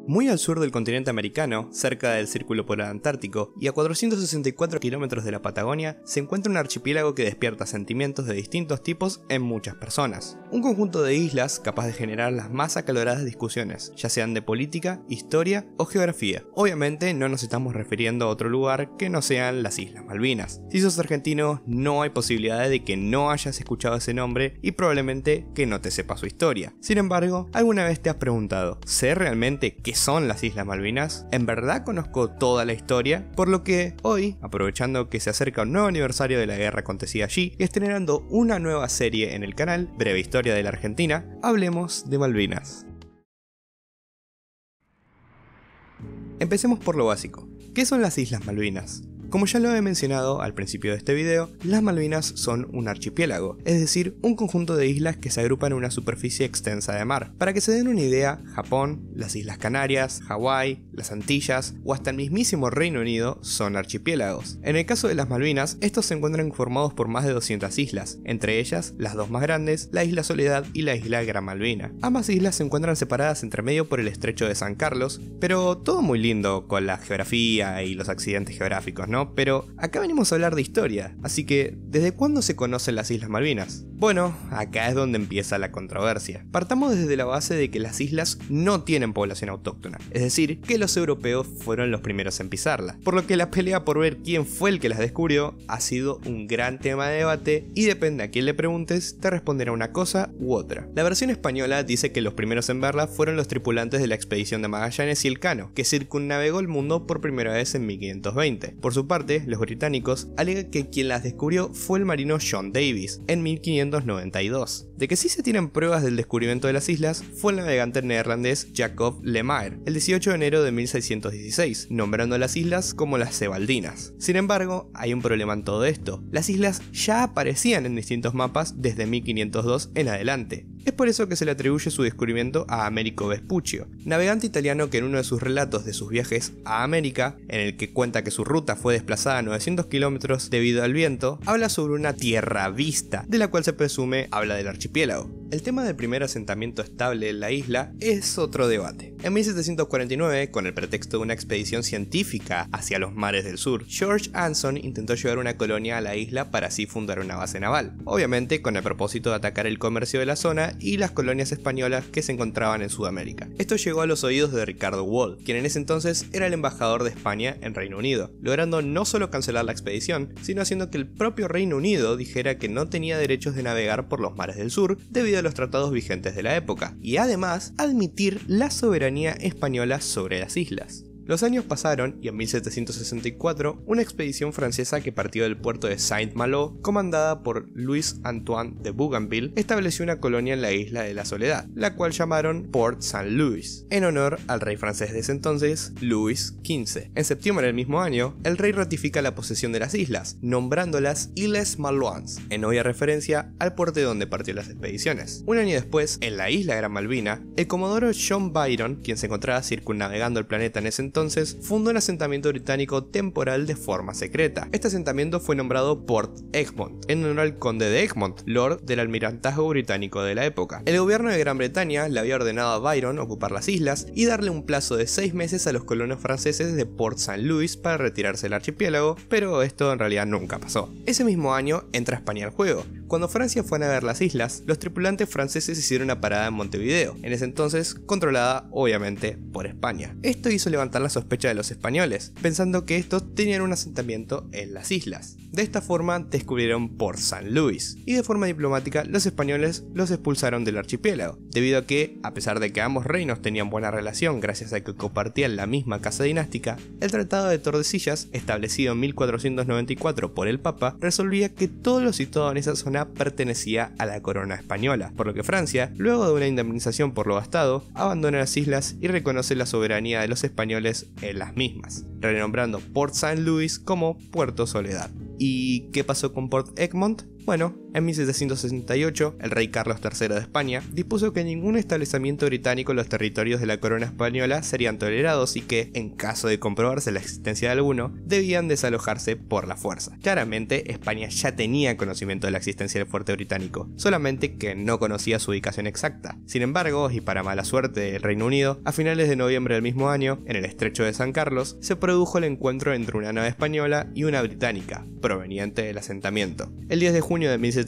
Muy al sur del continente americano, cerca del Círculo Polar Antártico y a 464 kilómetros de la Patagonia, se encuentra un archipiélago que despierta sentimientos de distintos tipos en muchas personas. Un conjunto de islas capaz de generar las más acaloradas discusiones, ya sean de política, historia o geografía. Obviamente no nos estamos refiriendo a otro lugar que no sean las Islas Malvinas. Si sos argentino, no hay posibilidad de que no hayas escuchado ese nombre y probablemente que no te sepa su historia. Sin embargo, ¿alguna vez te has preguntado, ¿sé realmente qué son las Islas Malvinas? ¿En verdad conozco toda la historia? Por lo que hoy, aprovechando que se acerca un nuevo aniversario de la guerra acontecida allí y estrenando una nueva serie en el canal, Breve Historia de la Argentina, hablemos de Malvinas. Empecemos por lo básico. ¿Qué son las Islas Malvinas? Como ya lo he mencionado al principio de este video, las Malvinas son un archipiélago, es decir, un conjunto de islas que se agrupan en una superficie extensa de mar. Para que se den una idea, Japón, las Islas Canarias, Hawái, las Antillas o hasta el mismísimo Reino Unido son archipiélagos. En el caso de las Malvinas, estos se encuentran formados por más de 200 islas, entre ellas las dos más grandes, la Isla Soledad y la Isla Gran Malvina. Ambas islas se encuentran separadas entre medio por el Estrecho de San Carlos, pero todo muy lindo con la geografía y los accidentes geográficos, ¿no? Pero acá venimos a hablar de historia, así que ¿desde cuándo se conocen las Islas Malvinas? Bueno, acá es donde empieza la controversia. Partamos desde la base de que las islas no tienen población autóctona, es decir, que los europeos fueron los primeros en pisarla, por lo que la pelea por ver quién fue el que las descubrió ha sido un gran tema de debate y depende a quién le preguntes, te responderá una cosa u otra. La versión española dice que los primeros en verla fueron los tripulantes de la expedición de Magallanes y Elcano, que circunnavegó el mundo por primera vez en 1520. Por su parte, los británicos alegan que quien las descubrió fue el marino John Davis en 1592. De que sí se tienen pruebas del descubrimiento de las islas fue el navegante neerlandés Jacob Lemayr el 18 de enero de 1616, nombrando a las islas como las Sebaldinas. Sin embargo, hay un problema en todo esto. Las islas ya aparecían en distintos mapas desde 1502 en adelante. Es por eso que se le atribuye su descubrimiento a Americo Vespuccio, navegante italiano que en uno de sus relatos de sus viajes a América, en el que cuenta que su ruta fue desplazada a 900 kilómetros debido al viento, habla sobre una tierra vista, de la cual se presume habla del archipiélago. El tema del primer asentamiento estable en la isla es otro debate. En 1749, con el pretexto de una expedición científica hacia los mares del sur, George Anson intentó llevar una colonia a la isla para así fundar una base naval, obviamente con el propósito de atacar el comercio de la zona y las colonias españolas que se encontraban en Sudamérica. Esto llegó a los oídos de Ricardo Wall, quien en ese entonces era el embajador de España en Reino Unido, logrando no solo cancelar la expedición, sino haciendo que el propio Reino Unido dijera que no tenía derechos de navegar por los mares del sur debido a los tratados vigentes de la época, y además admitir la soberanía española sobre las islas. Los años pasaron y en 1764 una expedición francesa que partió del puerto de Saint-Malo, comandada por Louis Antoine de Bougainville, estableció una colonia en la isla de la Soledad, la cual llamaron Port Saint-Louis, en honor al rey francés de ese entonces, Luis XV. En septiembre del mismo año, el rey ratifica la posesión de las islas, nombrándolas Îles Malouines, en obvia referencia al puerto de donde partió las expediciones. Un año después, en la isla Gran Malvina, el comodoro John Byron, quien se encontraba circunnavegando el planeta en ese entonces, fundó un asentamiento británico temporal de forma secreta. Este asentamiento fue nombrado Port Egmont, en honor al conde de Egmont, lord del almirantazgo británico de la época. El gobierno de Gran Bretaña le había ordenado a Byron ocupar las islas y darle un plazo de 6 meses a los colonos franceses de Port St. Louis para retirarse del archipiélago, pero esto en realidad nunca pasó. Ese mismo año entra España al juego. Cuando Francia fue a navegar las islas, los tripulantes franceses hicieron una parada en Montevideo, en ese entonces controlada obviamente por España. Esto hizo levantar la sospecha de los españoles, pensando que estos tenían un asentamiento en las islas. De esta forma descubrieron Port St. Louis, y de forma diplomática los españoles los expulsaron del archipiélago, debido a que, a pesar de que ambos reinos tenían buena relación gracias a que compartían la misma casa dinástica, el Tratado de Tordesillas, establecido en 1494 por el Papa, resolvía que todo lo situado en esa zona pertenecía a la corona española, por lo que Francia, luego de una indemnización por lo gastado, abandona las islas y reconoce la soberanía de los españoles en las mismas, renombrando Port St. Louis como Puerto Soledad. ¿Y qué pasó con Port Egmont? Bueno, En 1768, el rey Carlos III de España dispuso que ningún establecimiento británico en los territorios de la corona española serían tolerados y que, en caso de comprobarse la existencia de alguno, debían desalojarse por la fuerza. Claramente, España ya tenía conocimiento de la existencia del fuerte británico, solamente que no conocía su ubicación exacta. Sin embargo, y para mala suerte del Reino Unido, a finales de noviembre del mismo año, en el estrecho de San Carlos, se produjo el encuentro entre una nave española y una británica, proveniente del asentamiento. El 10 de junio de 1770,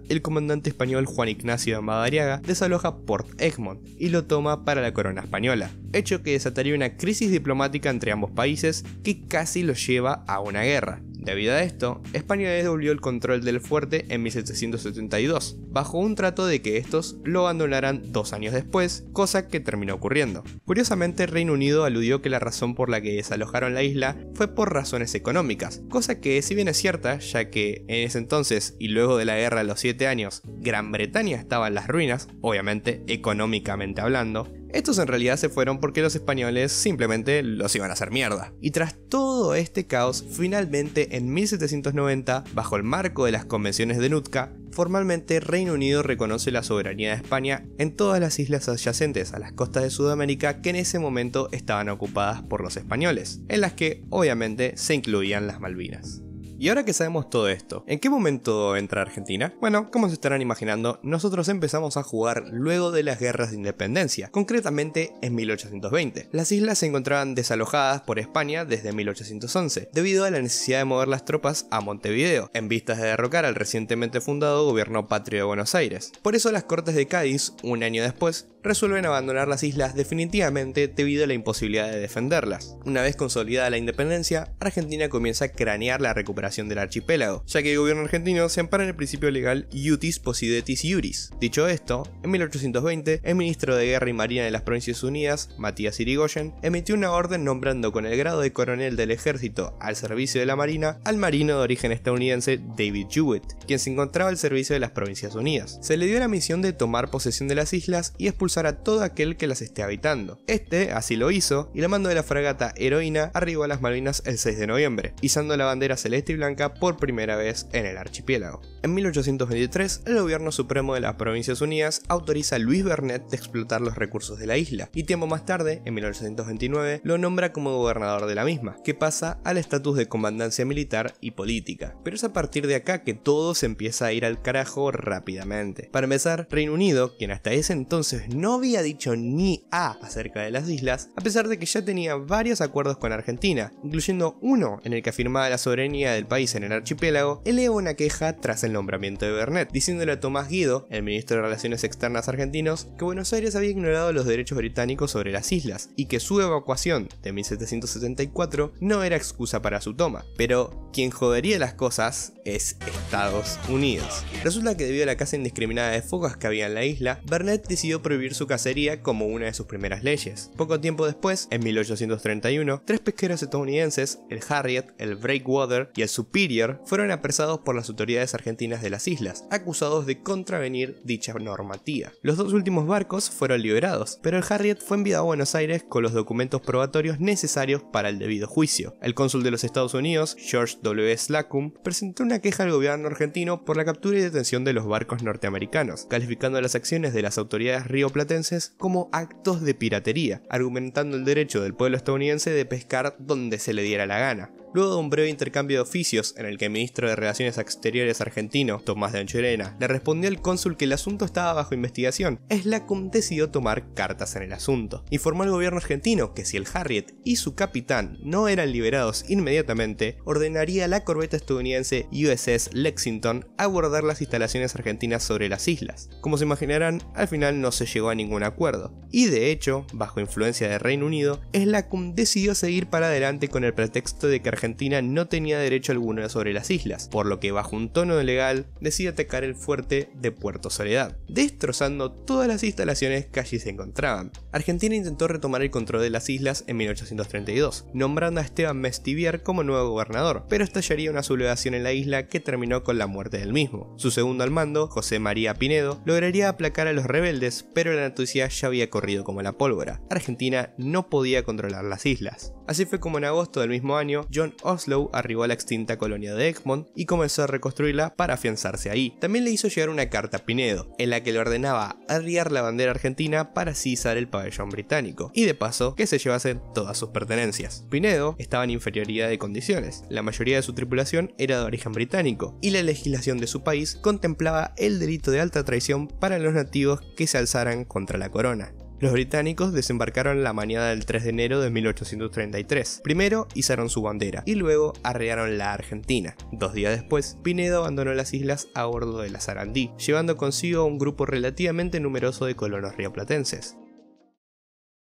el comandante español Juan Ignacio de Madariaga desaloja Port Egmont y lo toma para la corona española, hecho que desataría una crisis diplomática entre ambos países que casi los lleva a una guerra. Debido a esto, España devolvió el control del fuerte en 1772, bajo un trato de que estos lo abandonaran 2 años después, cosa que terminó ocurriendo. Curiosamente, Reino Unido aludió que la razón por la que desalojaron la isla fue por razones económicas, cosa que si bien es cierta, ya que en ese entonces y luego de la guerra de los 7 años, Gran Bretaña estaba en las ruinas, obviamente económicamente hablando. Estos en realidad se fueron porque los españoles simplemente los iban a hacer mierda. Y tras todo este caos, finalmente en 1790, bajo el marco de las convenciones de Nootka, formalmente Reino Unido reconoce la soberanía de España en todas las islas adyacentes a las costas de Sudamérica que en ese momento estaban ocupadas por los españoles, en las que obviamente se incluían las Malvinas. Y ahora que sabemos todo esto, ¿en qué momento entra Argentina? Bueno, como se estarán imaginando, nosotros empezamos a jugar luego de las guerras de independencia, concretamente en 1820. Las islas se encontraban desalojadas por España desde 1811, debido a la necesidad de mover las tropas a Montevideo, en vistas de derrocar al recientemente fundado Gobierno Patrio de Buenos Aires. Por eso las Cortes de Cádiz, un año después, resuelven abandonar las islas definitivamente debido a la imposibilidad de defenderlas. Una vez consolidada la independencia, Argentina comienza a cranear la recuperación del archipiélago, ya que el gobierno argentino se ampara en el principio legal Iutis Possidetis Iuris. Dicho esto, en 1820, el ministro de Guerra y Marina de las Provincias Unidas, Matías Irigoyen, emitió una orden nombrando con el grado de coronel del ejército al servicio de la Marina al marino de origen estadounidense David Jewett, quien se encontraba al servicio de las Provincias Unidas. Se le dio la misión de tomar posesión de las islas y expulsar a todo aquel que las esté habitando. Este así lo hizo, y la mando de la fragata Heroína arribó a las Malvinas el 6 de noviembre, izando la bandera celeste y blanca por primera vez en el archipiélago. En 1823, el gobierno supremo de las Provincias Unidas autoriza a Luis Bernet de explotar los recursos de la isla, y tiempo más tarde, en 1829, lo nombra como gobernador de la misma, que pasa al estatus de comandancia militar y política. Pero es a partir de acá que todo se empieza a ir al carajo rápidamente. Para empezar, Reino Unido, quien hasta ese entonces no había dicho ni A acerca de las islas, a pesar de que ya tenía varios acuerdos con Argentina, incluyendo uno en el que afirmaba la soberanía del país en el archipiélago, eleva una queja tras el nombramiento de Bernet, diciéndole a Tomás Guido, el ministro de Relaciones Externas argentinos, que Buenos Aires había ignorado los derechos británicos sobre las islas y que su evacuación de 1774 no era excusa para su toma. Pero quien jodería las cosas es Estados Unidos. Resulta que debido a la caza indiscriminada de focas que había en la isla, Bernet decidió prohibir su cacería como una de sus primeras leyes. Poco tiempo después, en 1831, 3 pesqueros estadounidenses, el Harriet, el Breakwater y el Superior, fueron apresados por las autoridades argentinas de las islas, acusados de contravenir dicha normativa. Los 2 últimos barcos fueron liberados, pero el Harriet fue enviado a Buenos Aires con los documentos probatorios necesarios para el debido juicio. El cónsul de los Estados Unidos, George W. Slocum, presentó una queja al gobierno argentino por la captura y detención de los barcos norteamericanos, calificando las acciones de las autoridades rioplatenses como actos de piratería, argumentando el derecho del pueblo estadounidense de pescar donde se le diera la gana. Luego de un breve intercambio de oficios en el que el ministro de Relaciones Exteriores argentino, Tomás de Anchorena, le respondió al cónsul que el asunto estaba bajo investigación, Slocum decidió tomar cartas en el asunto. Informó al gobierno argentino que si el Harriet y su capitán no eran liberados inmediatamente, ordenaría a la corbeta estadounidense USS Lexington a abordar las instalaciones argentinas sobre las islas. Como se imaginarán, al final no se llegó a ningún acuerdo, y de hecho, bajo influencia del Reino Unido, Slocum decidió seguir para adelante con el pretexto de que Argentina no tenía derecho alguno sobre las islas, por lo que bajo un tono legal decide atacar el fuerte de Puerto Soledad, destrozando todas las instalaciones que allí se encontraban. Argentina intentó retomar el control de las islas en 1832, nombrando a Esteban Mestivier como nuevo gobernador, pero estallaría una sublevación en la isla que terminó con la muerte del mismo. Su segundo al mando, José María Pinedo, lograría aplacar a los rebeldes, pero la noticia ya había corrido como la pólvora. Argentina no podía controlar las islas. Así fue como en agosto del mismo año, John Baron Oslo arribó a la extinta colonia de Egmont y comenzó a reconstruirla para afianzarse ahí. También le hizo llegar una carta a Pinedo, en la que le ordenaba arriar la bandera argentina para así izar el pabellón británico, y de paso que se llevasen todas sus pertenencias. Pinedo estaba en inferioridad de condiciones, la mayoría de su tripulación era de origen británico, y la legislación de su país contemplaba el delito de alta traición para los nativos que se alzaran contra la corona. Los británicos desembarcaron la mañana del 3 de enero de 1833. Primero izaron su bandera y luego arriaron la Argentina. 2 días después, Pinedo abandonó las islas a bordo de la Sarandí, llevando consigo un grupo relativamente numeroso de colonos rioplatenses.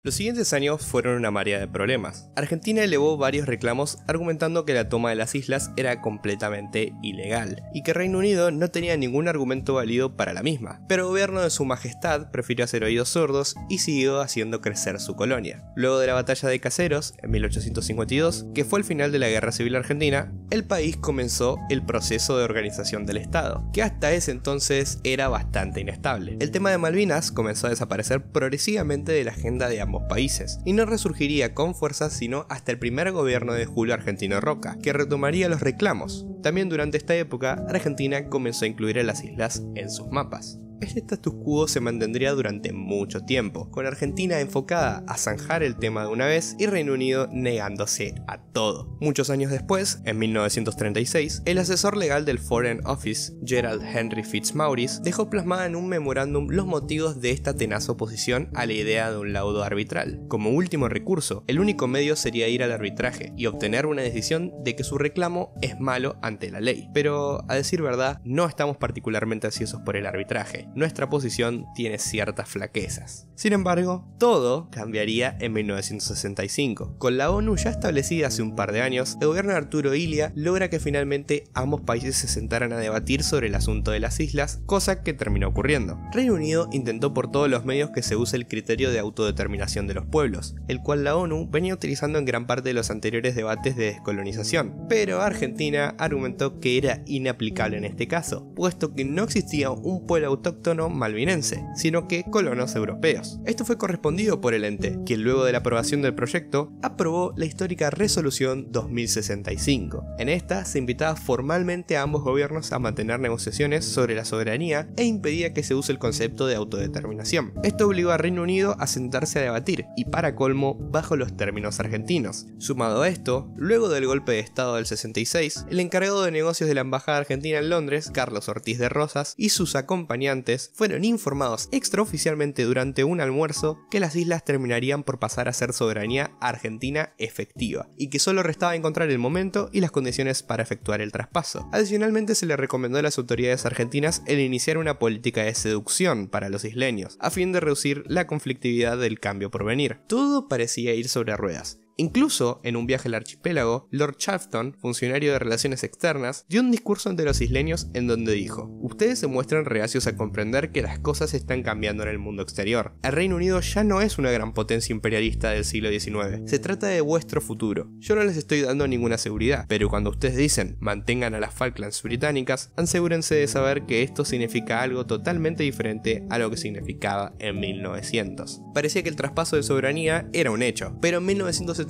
Los siguientes años fueron una marea de problemas. Argentina elevó varios reclamos argumentando que la toma de las islas era completamente ilegal y que Reino Unido no tenía ningún argumento válido para la misma, pero el gobierno de su majestad prefirió hacer oídos sordos y siguió haciendo crecer su colonia. Luego de la batalla de Caseros, en 1852, que fue el final de la Guerra Civil Argentina, el país comenzó el proceso de organización del Estado, que hasta ese entonces era bastante inestable. El tema de Malvinas comenzó a desaparecer progresivamente de la agenda de ambos países, y no resurgiría con fuerza sino hasta el primer gobierno de Julio Argentino Roca, que retomaría los reclamos. También durante esta época, Argentina comenzó a incluir a las islas en sus mapas. Este status quo se mantendría durante mucho tiempo, con Argentina enfocada a zanjar el tema de una vez y Reino Unido negándose a todo. Muchos años después, en 1936, el asesor legal del Foreign Office, Gerald Henry Fitzmaurice, dejó plasmada en un memorándum los motivos de esta tenaz oposición a la idea de un laudo arbitral. Como último recurso, el único medio sería ir al arbitraje y obtener una decisión de que su reclamo es malo ante la ley. Pero, a decir verdad, no estamos particularmente ansiosos por el arbitraje. Nuestra posición tiene ciertas flaquezas. Sin embargo, todo cambiaría en 1965. Con la ONU ya establecida hace un par de años, el gobierno de Arturo Illia logra que finalmente ambos países se sentaran a debatir sobre el asunto de las islas, cosa que terminó ocurriendo. Reino Unido intentó por todos los medios que se use el criterio de autodeterminación de los pueblos, el cual la ONU venía utilizando en gran parte de los anteriores debates de descolonización, pero Argentina argumentó que era inaplicable en este caso, puesto que no existía un pueblo autóctono malvinense, sino que colonos europeos. Esto fue correspondido por el ente, quien luego de la aprobación del proyecto, aprobó la histórica Resolución 2065. En esta se invitaba formalmente a ambos gobiernos a mantener negociaciones sobre la soberanía e impedía que se use el concepto de autodeterminación. Esto obligó a Reino Unido a sentarse a debatir, y para colmo, bajo los términos argentinos. Sumado a esto, luego del golpe de estado del 66, el encargado de negocios de la Embajada Argentina en Londres, Carlos Ortiz de Rosas, y sus acompañantes fueron informados extraoficialmente durante un almuerzo que las islas terminarían por pasar a ser soberanía argentina efectiva, y que solo restaba encontrar el momento y las condiciones para efectuar el traspaso. Adicionalmente, se le recomendó a las autoridades argentinas el iniciar una política de seducción para los isleños, a fin de reducir la conflictividad del cambio por venir. Todo parecía ir sobre ruedas. Incluso, en un viaje al archipiélago, Lord Chalfton, funcionario de Relaciones Externas, dio un discurso ante los isleños en donde dijo: "Ustedes se muestran reacios a comprender que las cosas están cambiando en el mundo exterior. El Reino Unido ya no es una gran potencia imperialista del siglo XIX. Se trata de vuestro futuro. Yo no les estoy dando ninguna seguridad, pero cuando ustedes dicen mantengan a las Falklands británicas, asegúrense de saber que esto significa algo totalmente diferente a lo que significaba en 1900. Parecía que el traspaso de soberanía era un hecho, pero en 1975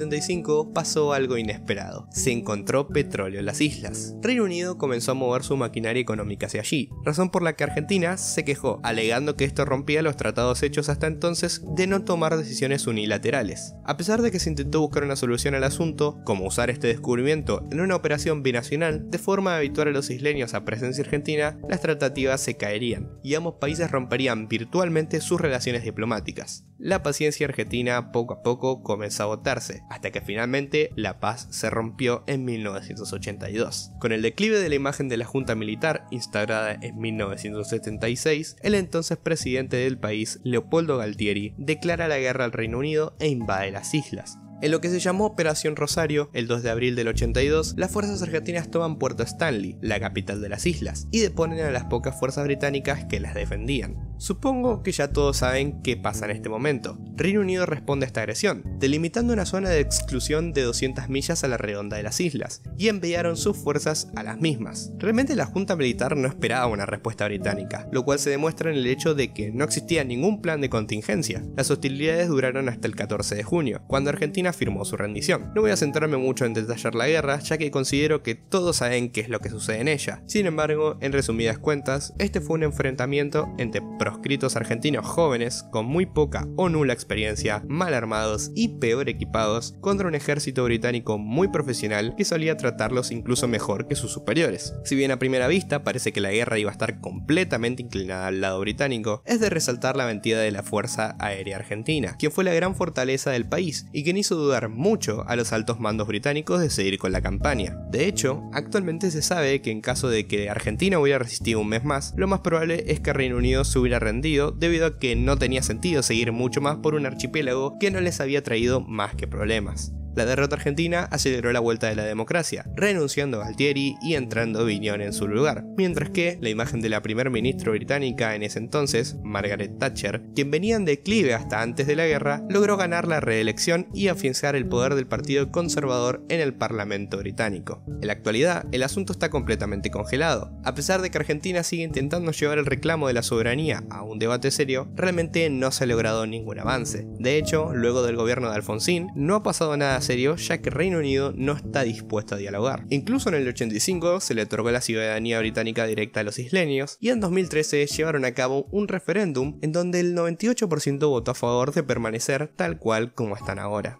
pasó algo inesperado. Se encontró petróleo en las islas. Reino Unido comenzó a mover su maquinaria económica hacia allí, razón por la que Argentina se quejó, alegando que esto rompía los tratados hechos hasta entonces de no tomar decisiones unilaterales. A pesar de que se intentó buscar una solución al asunto, como usar este descubrimiento en una operación binacional, de forma de habituar a los isleños a presencia argentina, las tratativas se caerían, y ambos países romperían virtualmente sus relaciones diplomáticas. La paciencia argentina poco a poco comenzó a agotarse, hasta que finalmente la paz se rompió en 1982. Con el declive de la imagen de la Junta Militar, instaurada en 1976, el entonces presidente del país, Leopoldo Galtieri, declara la guerra al Reino Unido e invade las islas. En lo que se llamó Operación Rosario, el 2 de abril del 82, las fuerzas argentinas toman Puerto Stanley, la capital de las islas, y deponen a las pocas fuerzas británicas que las defendían. Supongo que ya todos saben qué pasa en este momento. Reino Unido responde a esta agresión, delimitando una zona de exclusión de 200 millas a la redonda de las islas, y enviaron sus fuerzas a las mismas. Realmente la Junta Militar no esperaba una respuesta británica, lo cual se demuestra en el hecho de que no existía ningún plan de contingencia. Las hostilidades duraron hasta el 14 de junio, cuando Argentina Argentina firmó su rendición. No voy a centrarme mucho en detallar la guerra, ya que considero que todos saben qué es lo que sucede en ella. Sin embargo, en resumidas cuentas, este fue un enfrentamiento entre proscritos argentinos jóvenes con muy poca o nula experiencia, mal armados y peor equipados, contra un ejército británico muy profesional que solía tratarlos incluso mejor que sus superiores. Si bien a primera vista parece que la guerra iba a estar completamente inclinada al lado británico, es de resaltar la mentira de la Fuerza Aérea Argentina, quien fue la gran fortaleza del país y quien hizo dudar mucho a los altos mandos británicos de seguir con la campaña. De hecho, actualmente se sabe que en caso de que Argentina hubiera resistido un mes más, lo más probable es que Reino Unido se hubiera rendido debido a que no tenía sentido seguir mucho más por un archipiélago que no les había traído más que problemas. La derrota argentina aceleró la vuelta de la democracia, renunciando a Galtieri y entrando Viñón en su lugar, mientras que la imagen de la primer ministra británica en ese entonces, Margaret Thatcher, quien venía en declive hasta antes de la guerra, logró ganar la reelección y afianzar el poder del Partido Conservador en el Parlamento británico. En la actualidad, el asunto está completamente congelado. A pesar de que Argentina sigue intentando llevar el reclamo de la soberanía a un debate serio, realmente no se ha logrado ningún avance. De hecho, luego del gobierno de Alfonsín, no ha pasado nada serio, ya que Reino Unido no está dispuesto a dialogar. Incluso en el 85 se le otorgó la ciudadanía británica directa a los isleños, y en 2013 llevaron a cabo un referéndum en donde el 98% votó a favor de permanecer tal cual como están ahora.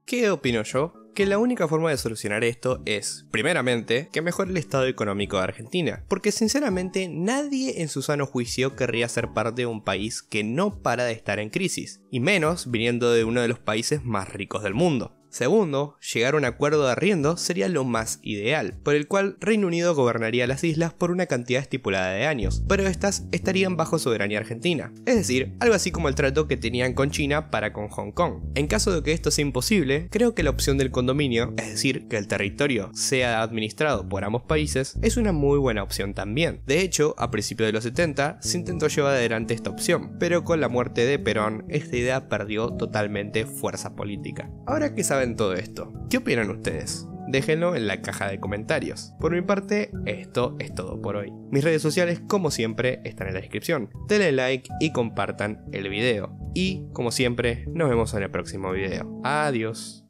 ¿Qué opino yo? Que la única forma de solucionar esto es, primeramente, que mejore el estado económico de Argentina, porque sinceramente nadie en su sano juicio querría ser parte de un país que no para de estar en crisis, y menos viniendo de uno de los países más ricos del mundo. Segundo, llegar a un acuerdo de arriendo sería lo más ideal, por el cual Reino Unido gobernaría las islas por una cantidad estipulada de años, pero estas estarían bajo soberanía argentina, es decir, algo así como el trato que tenían con China para con Hong Kong. En caso de que esto sea imposible, creo que la opción del condominio, es decir, que el territorio sea administrado por ambos países, es una muy buena opción también. De hecho, a principios de los 70 se intentó llevar adelante esta opción, pero con la muerte de Perón, esta idea perdió totalmente fuerza política. Ahora que saben todo esto, ¿qué opinan ustedes? Déjenlo en la caja de comentarios. Por mi parte, esto es todo por hoy. Mis redes sociales, como siempre, están en la descripción. Denle like y compartan el video. Y, como siempre, nos vemos en el próximo video. Adiós.